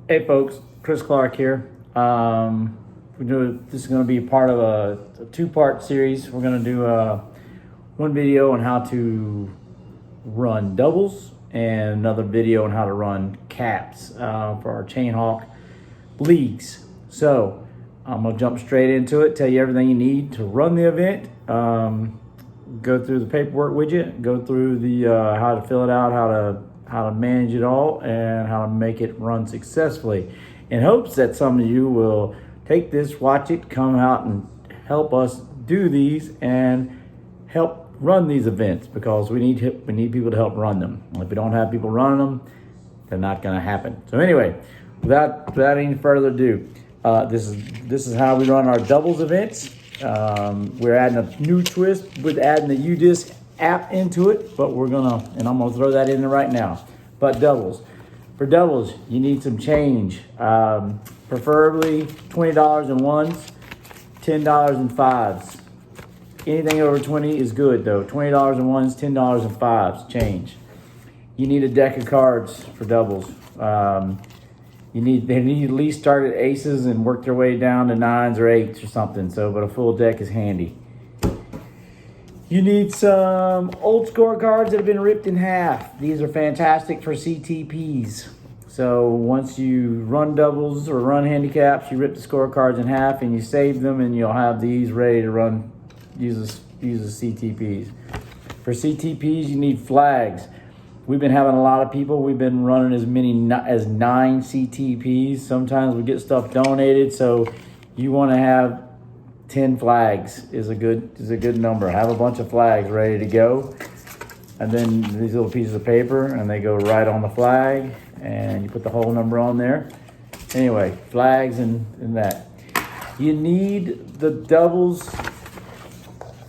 Hey folks, Chris Clark here. This is going to be part of a two-part series. We're going to do one video on how to run doubles and another video on how to run caps for our Chain Hawk leagues. So I'm going to jump straight into it, tell you everything you need to run the event, go through the paperwork with you, go through the how to fill it out, how to manage it all, and how to make it run successfully, in hopes that some of you will take this, watch it, come out and help us do these and help run these events, because we need people to help run them. If we don't have people running them, they're not going to happen. So anyway, without any further ado, this is how we run our doubles events. We're adding a new twist with adding the UDisc app into it, but I'm gonna throw that in there right now. But for doubles, you need some change, preferably $20 in ones, $10 in fives. Anything over 20 is good though. $20 in ones, $10 in fives change. You need a deck of cards for doubles. They need at least start at aces and work their way down to nines or eights or something. But a full deck is handy. You need some old scorecards that have been ripped in half. These are fantastic for CTPs. So once you run doubles or run handicaps, you rip the scorecards in half and you save them, and you'll have these ready to run. Use as CTPs. For CTPs, you need flags. We've been having a lot of people. We've been running as many as 9 CTPs. Sometimes we get stuff donated, so you want to have 10 flags is a good number. Have a bunch of flags ready to go, and then these little pieces of paper, and they go right on the flag, and you put the whole number on there. Anyway, flags and that. You need the doubles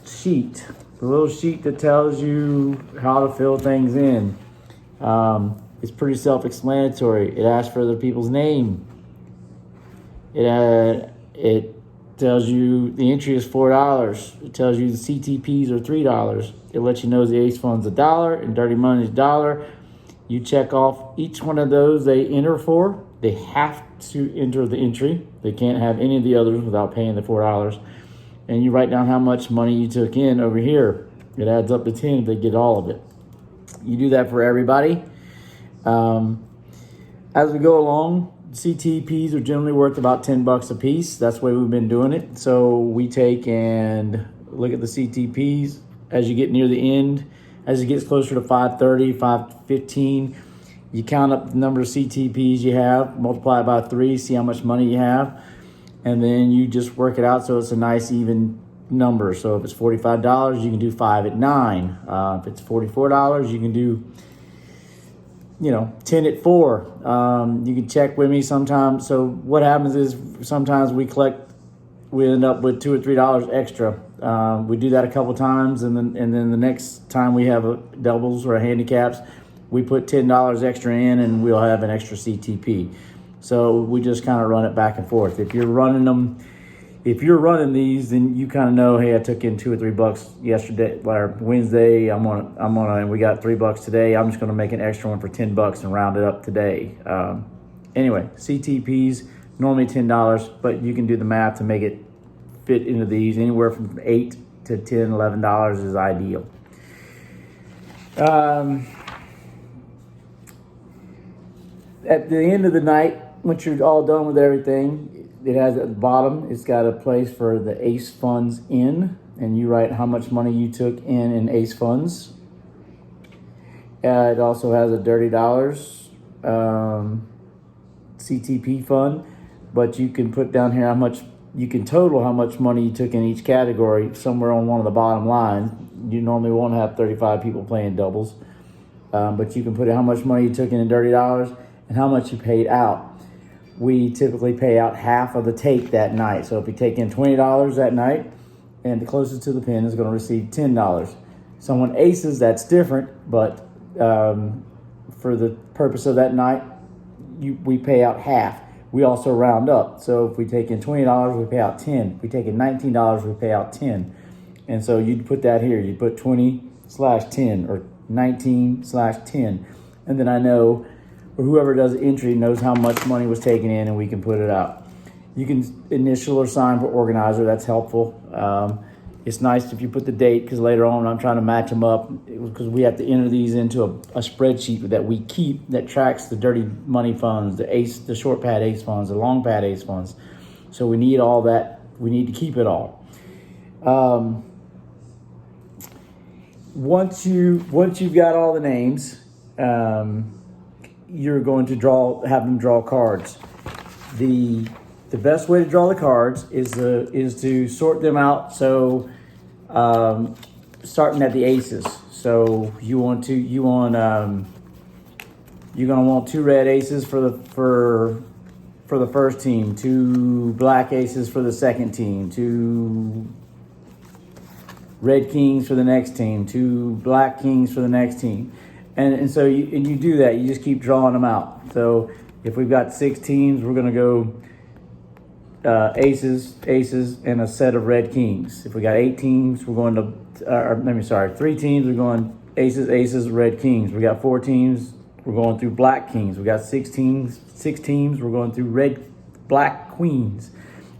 sheet, the little sheet that tells you how to fill things in. It's pretty self-explanatory. It asks for other people's name. It tells you the entry is $4. It tells you the CTPs are $3. It lets you know the ace fund's $1 and dirty money is $1. You check off each one of those they enter for. They have to enter the entry. They can't have any of the others without paying the $4. And you write down how much money you took in over here. It adds up to 10 if they get all of it. You do that for everybody. As we go along, CTPs are generally worth about $10 a piece. That's the way we've been doing it. So we take and look at the CTPs as you get near the end. As it gets closer to 5:30, 5:15, you count up the number of CTPs you have, multiply it by 3, see how much money you have, and then you just work it out so it's a nice even number. So if it's $45, you can do 5 at 9. If it's $44, you can do 10 at 4. You can check with me sometimes. So what happens is sometimes we end up with $2 or $3 extra. We do that a couple times, and then the next time we have a doubles or a handicaps, we put $10 extra in, and we'll have an extra CTP. So we just kind of run it back and forth. If you're running these, then you kind of know, hey, I took in $2 or $3 yesterday or Wednesday. And we got $3 today. I'm just going to make an extra one for $10 and round it up today. Anyway, CTPs normally $10, but you can do the math to make it fit into these. Anywhere from $8 to $10, $11 is ideal. At the end of the night, once you're all done with everything, it has at the bottom, it's got a place for the ace funds in, and you write how much money you took in ace funds. It also has a dirty dollars CTP fund, but you can put down here you can total how much money you took in each category somewhere on one of the bottom lines. You normally won't have 35 people playing doubles, but you can put in how much money you took in dirty dollars and how much you paid out. We typically pay out half of the take that night. So if you take in $20 that night, and the closest to the pin is going to receive $10. Someone aces, that's different, but for the purpose of that night, we pay out half. We also round up. So if we take in $20, we pay out 10. If we take in $19, we pay out 10. And so you'd put that here. You'd put 20/10 or 19/10. And then I know or whoever does the entry knows how much money was taken in, and we can put it out. You can initial or sign for organizer. That's helpful. It's nice if you put the date, because later on I'm trying to match them up, because we have to enter these into a spreadsheet that we keep that tracks the dirty money funds, the short pad ace funds, the long pad ace funds. So we need all that. We need to keep it all. Once you've got all the names, you're going to have them draw cards. The best way to draw the cards is to sort them out. So starting at the aces. So you're gonna want 2 red aces for the first team, 2 black aces for the second team, 2 red kings for the next team, 2 black kings for the next team. And so you do that. You just keep drawing them out. So if we've got 6 teams, we're gonna go aces, and a set of red kings. If we got 8 teams, we're going to, 3 teams, we're going aces, red kings. We got 4 teams, we're going through black kings. We got 6 teams, we're going through black queens.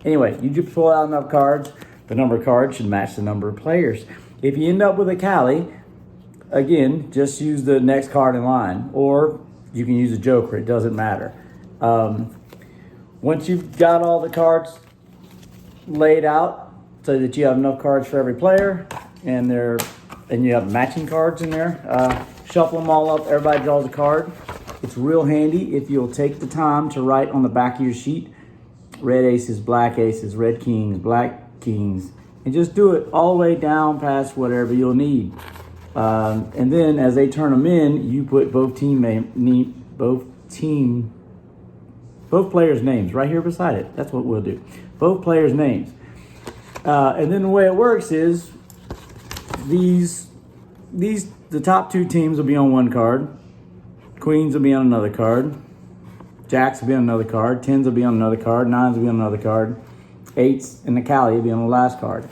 Anyway, you just pull out enough cards. The number of cards should match the number of players. If you end up with a Cali, again, just use the next card in line, or you can use a joker. It doesn't matter. Once you've got all the cards laid out so that you have enough cards for every player, and you have matching cards in there, shuffle them all up. Everybody draws a card. It's real handy if you'll take the time to write on the back of your sheet, red aces, black aces, red kings, black kings, and just do it all the way down past whatever you'll need. And then as they turn them in, you put both players' names right here beside it. That's what we'll do. Both players' names. And then the way it works is the top 2 teams will be on one card. Queens will be on another card. Jacks will be on another card. 10s will be on another card. 9s will be on another card. 8s and the Cali will be on the last card.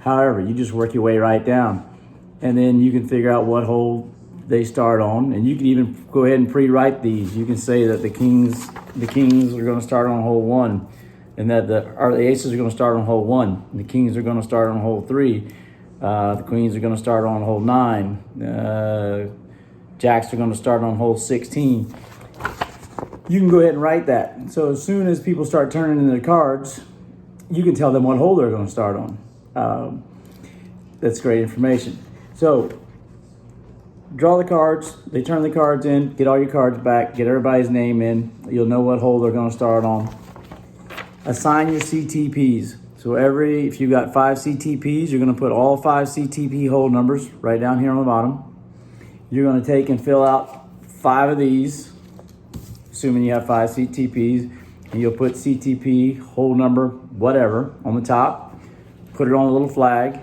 However, you just work your way right down. And then you can figure out what hole they start on. And you can even go ahead and pre-write these. You can say that the kings are going to start on hole 1, and that the aces are going to start on hole 1. And the kings are going to start on hole 3. The queens are going to start on hole 9. Jacks are going to start on hole 16. You can go ahead and write that. So as soon as people start turning in their cards, you can tell them what hole they're going to start on. That's great information. So draw the cards, they turn the cards in, get all your cards back, get everybody's name in. You'll know what hole they're going to start on. Assign your CTPs. So if you've got 5 CTPs, you're going to put all 5 CTP hole numbers right down here on the bottom. You're going to take and fill out 5 of these, assuming you have 5 CTPs, and you'll put CTP hole number whatever on the top. Put it on a little flag.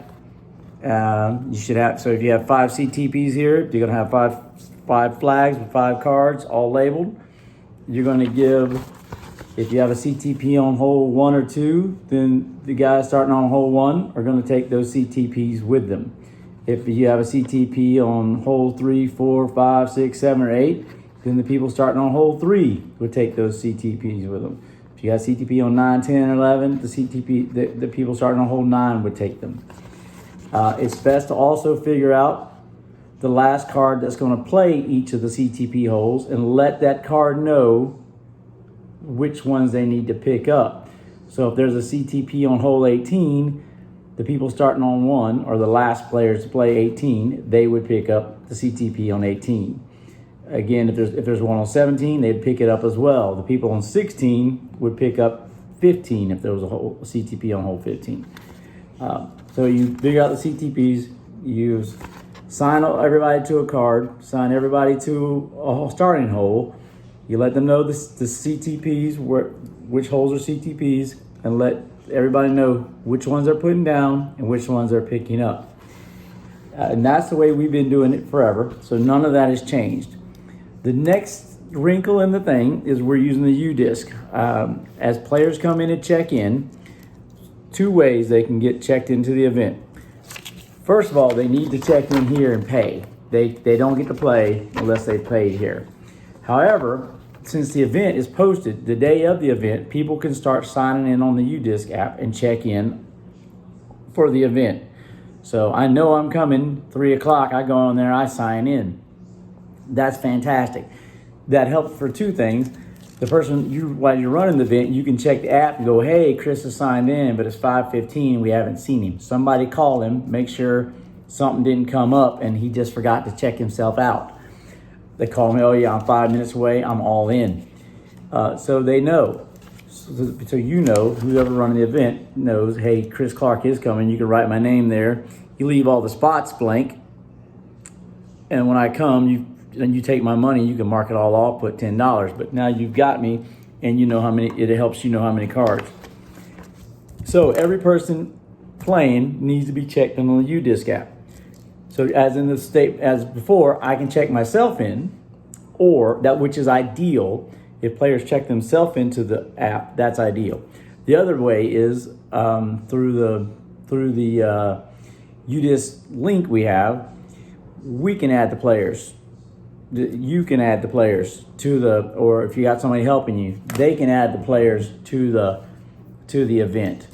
You should have, so if you have 5 CTPs here, you're going to have five flags with 5 cards all labeled. You're going to give, if you have a CTP on hole 1 or 2, then the guys starting on hole 1 are going to take those CTPs with them. If you have a CTP on hole 3, 4, 5, 6, 7, or 8, then the people starting on hole 3 would take those CTPs with them. If you got CTP on 9, 10, 11, the people starting on hole 9 would take them. It's best to also figure out the last card that's going to play each of the CTP holes and let that card know which ones they need to pick up. So if there's a CTP on hole 18, the people starting on 1, or the last players to play 18, they would pick up the CTP on 18. Again, if there's one on 17, they'd pick it up as well. The people on 16 would pick up 15 if there was a CTP on hole 15. So you figure out the CTPs, you sign everybody to a card, sign everybody to a starting hole. You let them know the CTPs, which holes are CTPs, and let everybody know which ones they're putting down and which ones they're picking up. And that's the way we've been doing it forever, so none of that has changed. The next wrinkle in the thing is we're using the U-disc. As players come in and check in, 2 ways they can get checked into the event. First of all, they need to check in here and pay. They don't get to play unless they paid here. However, since the event is posted the day of the event, people can start signing in on the UDisc app and check in for the event. So I know I'm coming 3 o'clock. I go on there, I sign in. That's fantastic. That helps for two things. The person, while you're running the event, you can check the app and go, hey, Chris is signed in, but it's 5:15, we haven't seen him. Somebody call him, make sure something didn't come up and he just forgot to check himself out. They call me, oh yeah, I'm 5 minutes away, I'm all in. So they know. So you know, whoever running the event knows, hey, Chris Clark is coming. You can write my name there. You leave all the spots blank. And when I come, you take my money, you can mark it all off, put $10. But now you've got me and you know how many, it helps you know how many cards. So every person playing needs to be checked in on the UDisc app. So as before, I can check myself in, or that, which is ideal. If players check themselves into the app, that's ideal. The other way is through the UDisc link we have, we can add the players. You can add the players to or if you got somebody helping you, they can add the players to the event.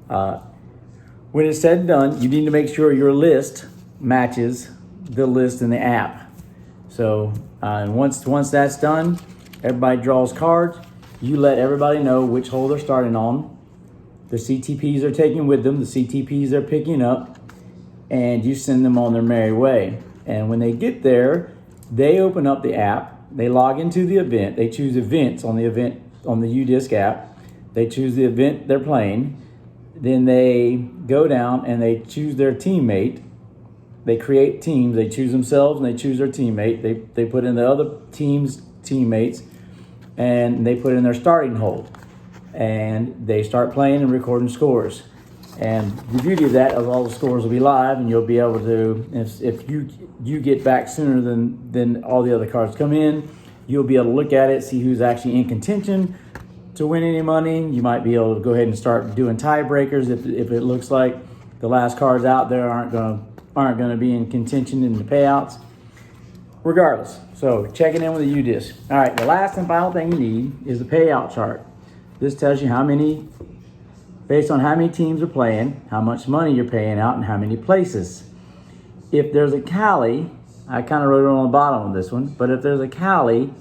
When it's said and done, you need to make sure your list matches the list in the app. So and once that's done, everybody draws cards. You let everybody know which hole they're starting on. The CTPs are taking with them, the CTPs they're picking up, and you send them on their merry way. And when they get there, they open up the app, they log into the event, they choose events on the UDisc app, they choose the event they're playing, then they go down and they choose their teammate. They create teams, they choose themselves and they choose their teammate. They put in the other team's teammates and they put in their starting hole. And they start playing and recording scores. And the beauty of that is all the scores will be live and you'll be able to, if you get back sooner than all the other cards come in, you'll be able to look at it, see who's actually in contention to win any money. You might be able to go ahead and start doing tiebreakers if it looks like the last cards out there aren't going to be in contention in the payouts. Regardless, so checking in with the UDisc. All right, the last and final thing you need is the payout chart. This tells you based on how many teams are playing, how much money you're paying out, and how many places. If there's a Cali, I kind of wrote it on the bottom of this one, but if there's a Cali,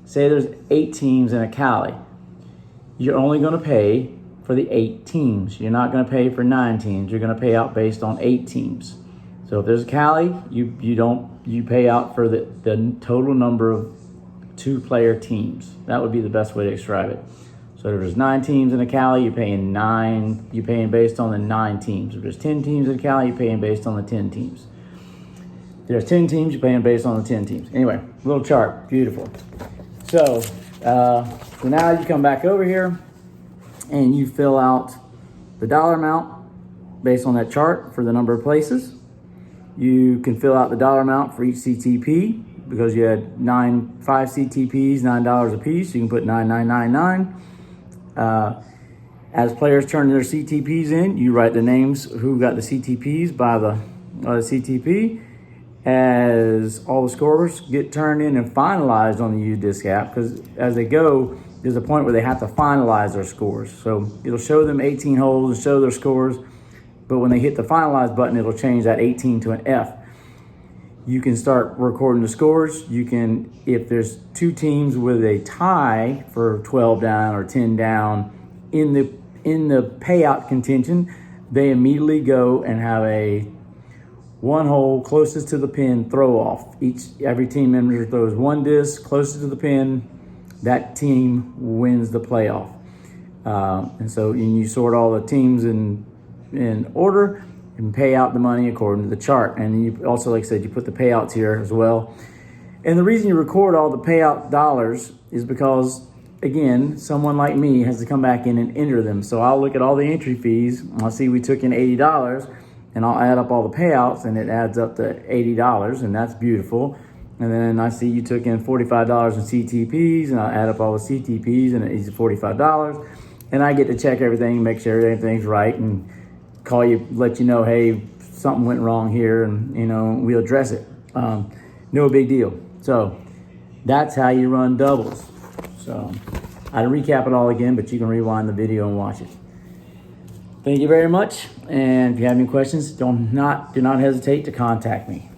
say there's 8 teams in a Cali, you're only going to pay for the 8 teams. You're not going to pay for 9 teams. You're going to pay out based on 8 teams. So if there's a Cali, you pay out for the total number of 2-player teams. That would be the best way to describe it. So if there's 9 teams in a Cali, you're paying based on the 9 teams. If there's 10 teams in a Cali, you're paying based on the 10 teams. If there's 10 teams, you're paying based on the 10 teams. Anyway, little chart, beautiful. So now you come back over here and you fill out the dollar amount based on that chart for the number of places. You can fill out the dollar amount for each CTP because you had 5 CTPs, $9 a piece. You can put 9999. As players turn their CTPs in, you write the names who got the CTPs by the CTP. As all the scores get turned in and finalized on the UDisc app, because as they go, there's a point where they have to finalize their scores. So it'll show them 18 holes and show their scores, but when they hit the finalize button, it'll change that 18 to an F. You can start recording the scores. You can, if there's 2 teams with a tie for 12 down or 10 down in the payout contention, they immediately go and have a 1 hole closest to the pin throw off. Every team member throws 1 disc closest to the pin. That team wins the playoff. And so you sort all the teams in order and pay out the money according to the chart. And you also, like I said, you put the payouts here as well. And the reason you record all the payout dollars is because, again, someone like me has to come back in and enter them. So I'll look at all the entry fees. I'll see we took in $80, and I'll add up all the payouts, and it adds up to $80, and that's beautiful. And then I see you took in $45 in CTPs, and I'll add up all the CTPs, and it's $45. And I get to check everything, make sure everything's right, and call you, let you know, hey, something went wrong here, and we'll address it. No big deal. So That's how you run doubles. So I recap it all again, but you can rewind the video and watch it. Thank you very much. And if you have any questions, do not hesitate to contact me.